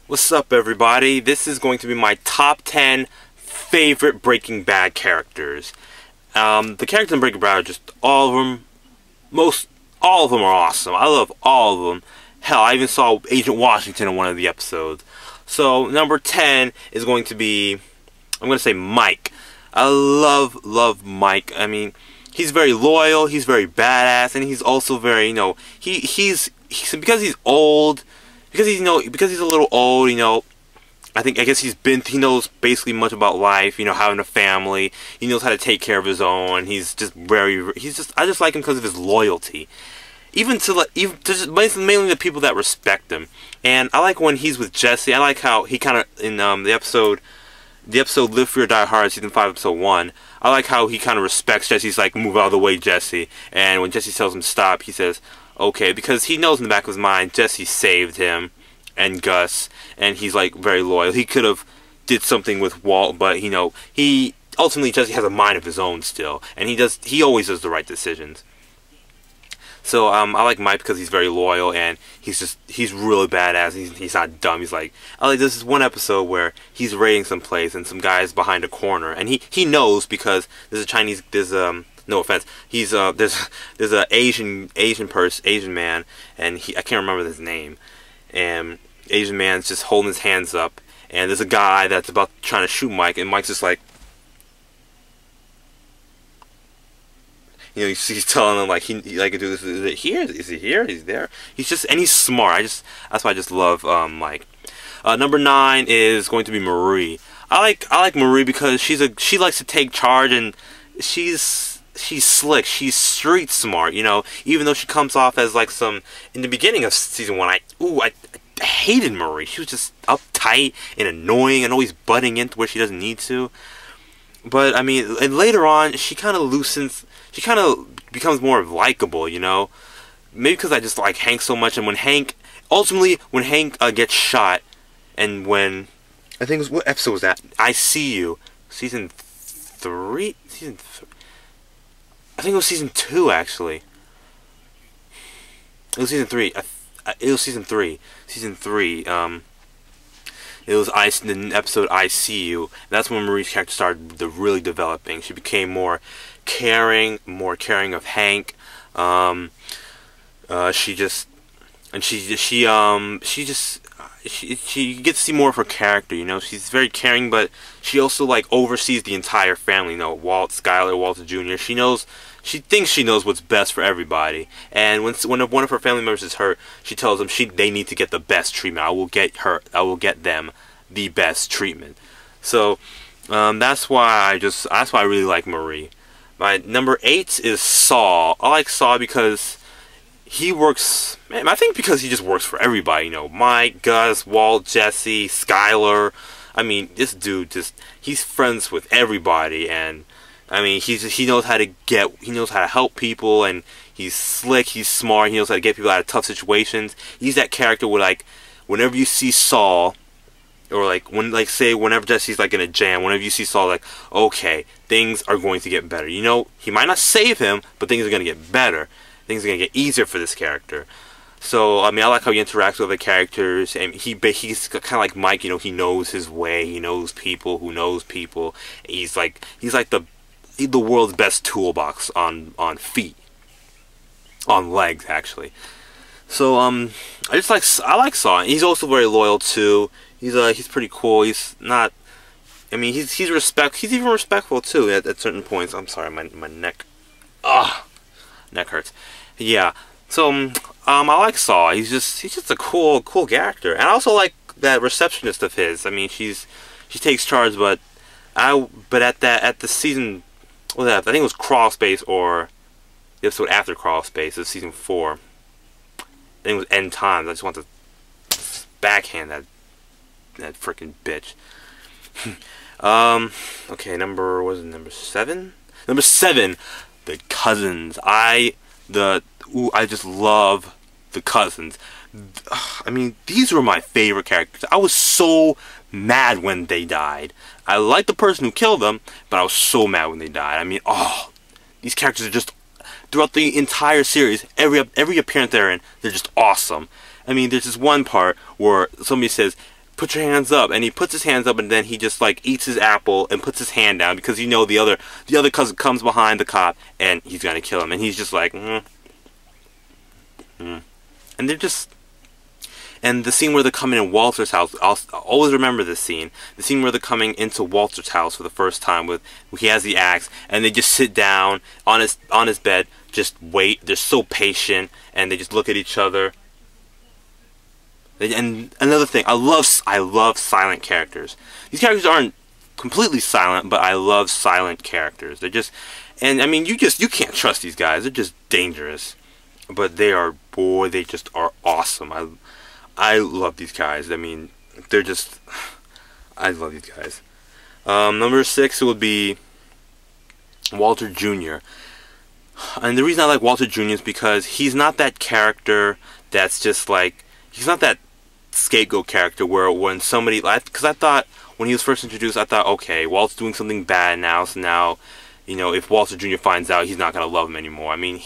What's up, everybody? This is going to be my top 10 favorite Breaking Bad characters. The characters in Breaking Bad are just all of them. All of them are awesome. I love all of them. Hell, I even saw Agent Washington in one of the episodes. So number 10 is going to be, I'm going to say Mike. I love Mike. I mean, he's very loyal. He's very badass, and he's also very, he's because he's old. Because he's a little old, I guess he knows basically much about life, having a family. He knows how to take care of his own. I just like him because of his loyalty. Even to mainly the people that respect him. And I like when he's with Jesse. I like how he kind of, in the episode Live Free or Die Hard, season 5, episode 1, I like how he kind of respects Jesse. He's like, move out of the way, Jesse. And when Jesse tells him to stop, he says, okay, because he knows in the back of his mind Jesse saved him and Gus, and he's like very loyal. He could have did something with Walt, but he ultimately Jesse has a mind of his own still, and he always does the right decisions. So I like Mike because he's very loyal, and he's really badass. He's not dumb. He's like, I like this is one episode where he's raiding some place and some guy's behind a corner, and he knows because there's no offense. There's a Asian man, and I can't remember his name. And Asian man's just holding his hands up, and there's a guy that's about trying to shoot Mike, and Mike's just like, he's telling him like he could do this. Is it here? Is he here? He's there. And he's smart. That's why I just love Mike. Number 9 is going to be Marie. I like Marie because she likes to take charge, and she's slick. She's street smart, even though she comes off as like in the beginning of season 1, I hated Marie. She was just uptight and annoying and always butting into where she doesn't need to. But I mean, and later on, she kind of becomes more likable, Maybe because I just like Hank so much, and when Hank gets shot, and when, I think what episode was that? I See You, season 3? I think it was season 2, actually. It was season 3. It was season 3. Season 3. It was the episode I See You. That's when Marie's character started really developing. She became more caring of Hank. You get to see more of her character, she's very caring, but she also like oversees the entire family, Walt, Skyler, Walter Jr. She thinks she knows what's best for everybody, and when one of her family members is hurt, she tells them they need to get the best treatment. I will get them the best treatment. So that's why I really like Marie. My number 8 is Saul. I like Saul because he works, I think because he just works for everybody, Mike, Gus, Walt, Jesse, Skyler. I mean, this dude he's friends with everybody, and I mean, he knows how to help people, and he's slick, he's smart, he knows how to get people out of tough situations. He's that character where, like, whenever you see Saul, or like whenever Jesse's like in a jam, whenever you see Saul, like, okay, things are going to get better. He might not save him, but things are going to get better. Things are going to get easier for this character. So, I mean, I like how he interacts with other characters, and he's kind of like Mike, he knows his way, he knows people who knows people. He's like the world's best toolbox on feet. On legs, actually. So, I like Saul. He's also very loyal, too. He's pretty cool. He's not, I mean, he's even respectful, too, at certain points. I'm sorry, my neck, neck hurts. Yeah. So, I like Saul. He's just a cool character. And I also like that receptionist of his. I mean, she takes charge, but at the season, what was that? I think it was Crawl Space, or the episode after Crawl Space, it was season 4. I think it was End Times. I just want to backhand that freaking bitch. Okay, number 7? Number 7, the cousins. I just love the cousins. I mean, these were my favorite characters. I was so mad when they died. I liked the person who killed them, but I was so mad when they died. I mean, these characters are just, throughout the entire series, every appearance they're in, they're just awesome. I mean, there's this one part where somebody says, put your hands up, and he puts his hands up, and then he just like eats his apple and puts his hand down because the other cousin comes behind the cop and he's gonna kill him, and he's just like, and they're just. And the scene where they're coming in Walter's house, I'll always remember this scene. The scene where they're coming into Walter's house for the first time he has the axe, and they just sit down on his bed, just wait. They're so patient, and they just look at each other. And another thing, I love silent characters. These characters aren't completely silent, but I love silent characters. They're just, and I mean, you can't trust these guys. They're just dangerous, but they just are awesome. I love these guys. I mean, I love these guys. Number 6 would be Walter Jr. And the reason I like Walter Jr. is because he's not that character that's just like, he's not that scapegoat character where when somebody, because I thought when he was first introduced, I thought, okay, Walt's doing something bad now, so now, if Walter Jr. finds out, he's not going to love him anymore. I mean,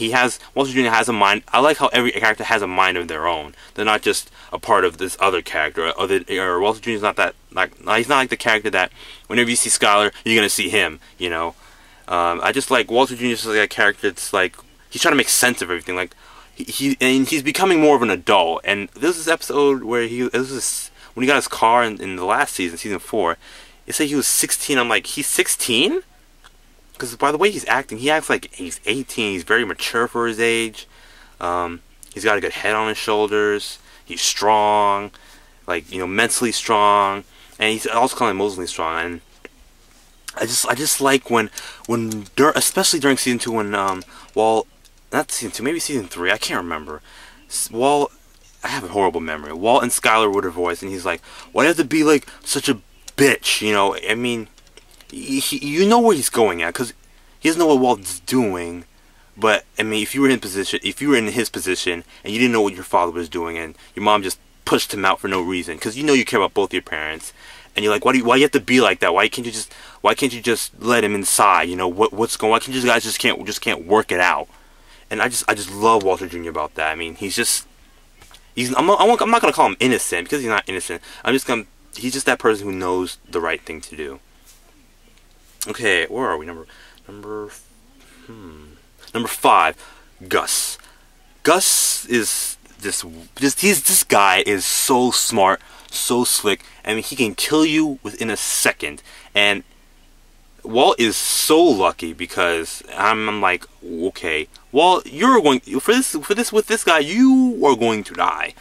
Walter Jr. has a mind. I like how every character has a mind of their own. They're not just a part of this other character. Or Walter Jr. is not that, he's not like the character that whenever you see Skyler, you're going to see him, I just like Walter Jr. is like a character that's like, he's trying to make sense of everything. Like, he's becoming more of an adult. And there's this episode where when he got his car in the last season, season 4, it said he was 16. I'm like, he's 16? Because by the way he's acting, he acts like he's 18. He's very mature for his age. He's got a good head on his shoulders. He's strong, mentally strong, and he's also kind of emotionally strong. And I just like especially during season 2 when not season 2, maybe season 3, I can't remember. I have a horrible memory. Walt and Skyler were divorced, and he's like, "Why do you have to be like such a bitch?" I mean. You know where he's going at, because he doesn't know what Walt's doing. But I mean, if you were in his position, and you didn't know what your father was doing, and your mom just pushed him out for no reason, because you care about both your parents, and you're like, why you have to be like that? Why can't you just let him inside? What's going on? Why can't you guys just can't work it out? And I just love Walter Jr. about that. I mean, I'm not gonna call him innocent, because he's not innocent. He's just that person who knows the right thing to do. Okay, where are we? Number 5, Gus. Gus is this guy is so smart, so slick. I mean, he can kill you within a second. And Walt is so lucky because I'm like, okay, Walt, you're going with this guy, you are going to die.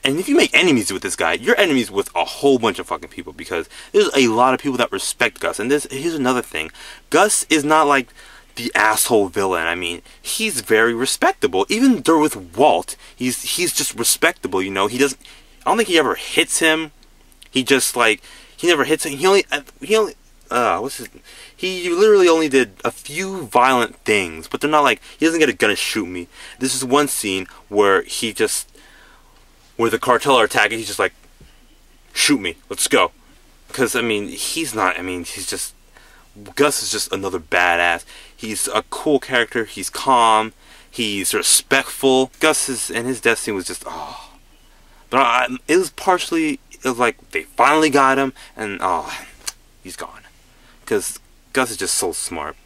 And if you make enemies with this guy, you're enemies with a whole bunch of fucking people, because there's a lot of people that respect Gus. And here's another thing. Gus is not like the asshole villain. I mean, he's very respectable. Even though with Walt, he's just respectable, He doesn't, I don't think he ever hits him. He never hits him. He literally only did a few violent things, but they're not like, he doesn't get a gun and shoot me. This is one scene where where the cartel are attacking, he's just like, shoot me, let's go. Because, I mean, Gus is just another badass. He's a cool character, he's calm, he's respectful. His death scene was just, oh. But it was like, they finally got him, and he's gone. Because Gus is just so smart.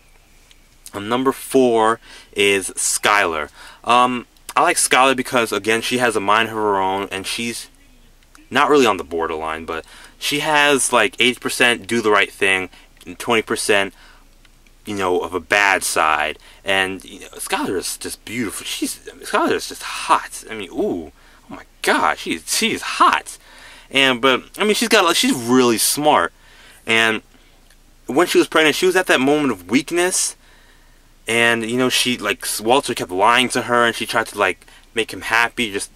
Number 4 is Skyler. I like Skyler because, again, she has a mind of her own, and she's not really on the borderline, but she has like 80% do the right thing, and 20%, of a bad side. And Skyler is just beautiful. Skyler is just hot. I mean, ooh, oh my God, she's hot. But I mean, she's really smart. And when she was pregnant, she was at that moment of weakness. And, Walter kept lying to her, and she tried to, make him happy, just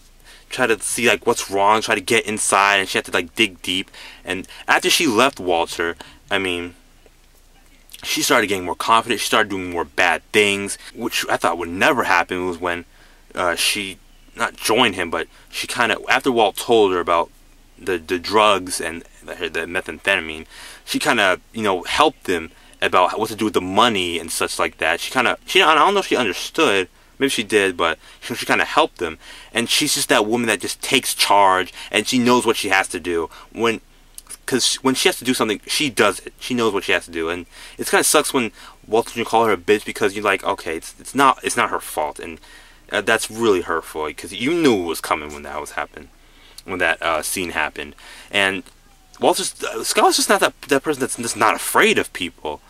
try to see, what's wrong, try to get inside, and she had to, dig deep. And after she left Walter, I mean, she started getting more confident, she started doing more bad things, which I thought would never happen. Was when she, not joined him, but she kind of, after Walt told her about the drugs and the methamphetamine, she kind of, helped him about what to do with the money and such like that. I don't know if she understood, Maybe she did, but she kind of helped them. And she's just that woman that just takes charge, and she knows what she has to do. Because when she has to do something, she does it. She knows what she has to do, and it kind of sucks when Walter Jr. call her a bitch, because you're like, okay, it's not her fault, and that's really hurtful, because you knew it was coming when that was happening, when that scene happened. And Skyler's just not that person that's just not afraid of people.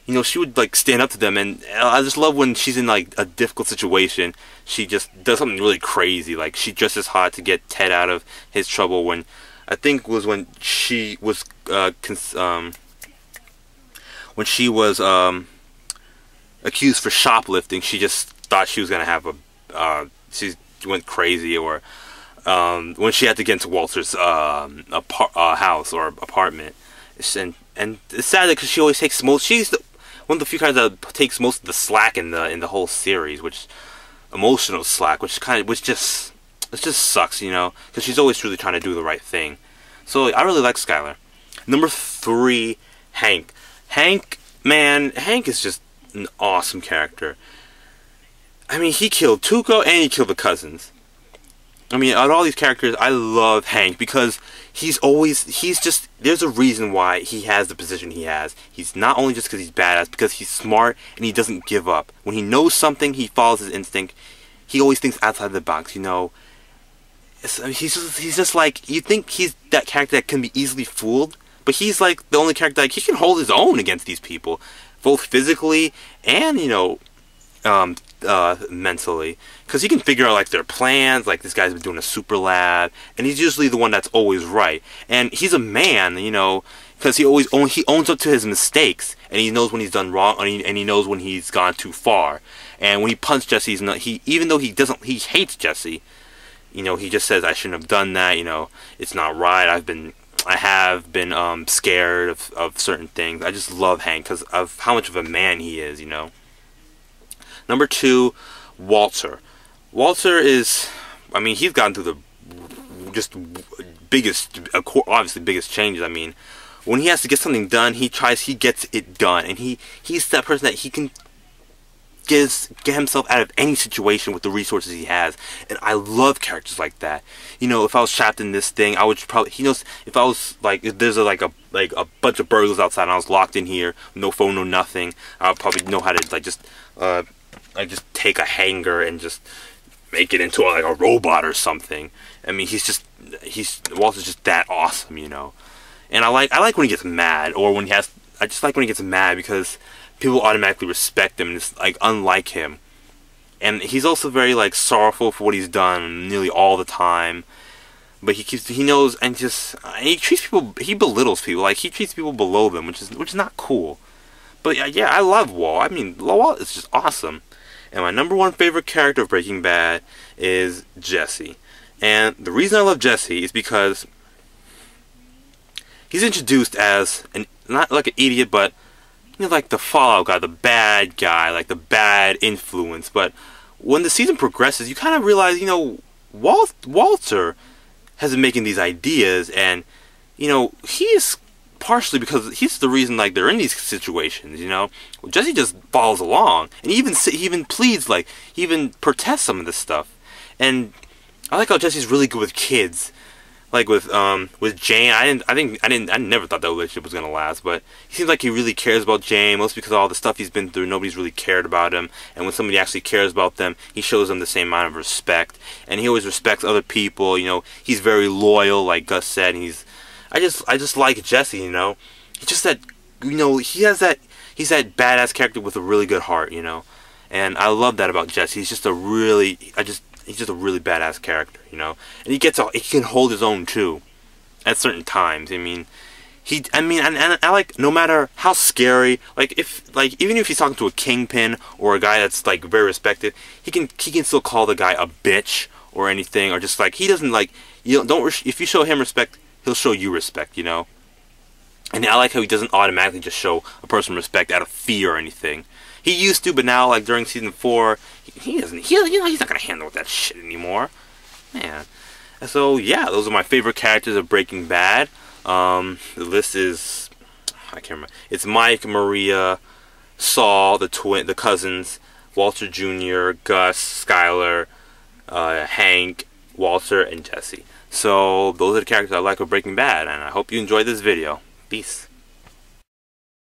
You know, she would like stand up to them, and I just love when she's in like a difficult situation. She just does something really crazy, like she dresses hot to get Ted out of his trouble. When I think it was when she was accused for shoplifting, she just thought she was gonna have she went crazy. Or when she had to get into Walter's house or apartment, and it's sad because she always takes most. She's one of the few characters that takes most of the slack in the whole series, which emotional slack, which just sucks, you know, because she's always truly trying to do the right thing. So I really like Skyler. Number 3, Hank. Hank is just an awesome character. I mean, he killed Tuco and he killed the cousins. I mean, out of all these characters, I love Hank because he's just, there's a reason why he has the position he has. He's not only just because he's badass, because he's smart and he doesn't give up. When he knows something, he follows his instinct. He always thinks outside the box, you know. He's just like, you think he's that character that can be easily fooled, but he's like the only character, like, he can hold his own against these people, both physically and, you know, mentally, because he can figure out like their plans. Like, this guy's been doing a super lab, and he's usually the one that's always right. And he's a man, you know, because he owns up to his mistakes, and he knows when he's done wrong, and he knows when he's gone too far. And when he punched Jesse, even though he hates Jesse, you know, he just says, I shouldn't have done that, you know, it's not right, I have been scared of certain things. I just love Hank because of how much of a man he is, you know. Number 2, Walter. Walter is, I mean, he's gotten through the obviously biggest changes. I mean, when he has to get something done, he gets it done, and he's that person that he can get himself out of any situation with the resources he has. And I love characters like that. You know, if I was trapped in this thing, I would probably, he knows, if I was like, if there's a bunch of burglars outside and I was locked in here, no phone, no nothing, I would probably know how to like just take a hanger and just make it into like a robot or something. I mean, Walter's just that awesome, you know. And I like when he gets mad, or I just like when he gets mad because people automatically respect him, and it's like unlike him. And he's also very like sorrowful for what he's done nearly all the time. But he knows, and he treats people, he belittles people, like he treats people below them, which is not cool. But yeah, I love Walt. I mean, Walt is just awesome. And my number 1 favorite character of Breaking Bad is Jesse. And the reason I love Jesse is because he's introduced as not like an idiot, but you know, like the Fallout guy, the bad guy, like the bad influence. But when the season progresses, you kind of realize, you know, Walter has been making these ideas, and you know, he is partially because he's the reason like they're in these situations, you know. Jesse just follows along, and he even pleads, like he even protests some of this stuff. And I like how Jesse's really good with kids, like with Jane. I never thought that relationship was gonna last, but he seems like he really cares about Jane, mostly because of all the stuff he's been through. Nobody's really cared about him, and when somebody actually cares about them, he shows them the same amount of respect, and he always respects other people. You know, he's very loyal, like Gus said. And I just like Jesse, you know. He's just that, you know, he's that badass character with a really good heart, you know. And I love that about Jesse. He's just a really badass character, you know. And he can hold his own too, at certain times. I mean, and I like, no matter how scary, even if he's talking to a kingpin or a guy that's like very respected, he can still call the guy a bitch or anything, or just like, he doesn't like, if you show him respect, he'll show you respect, you know. And I like how he doesn't automatically just show a person respect out of fear or anything. He used to, but now, like during season 4, he doesn't. You know, he's not gonna handle that shit anymore, man. And so yeah, those are my favorite characters of Breaking Bad. The list is, I can't remember. It's Mike, Maria, Saul, the cousins, Walter Jr., Gus, Skyler, Hank, Walter, and Jesse. So those are the characters I like of Breaking Bad, and I hope you enjoyed this video. Peace.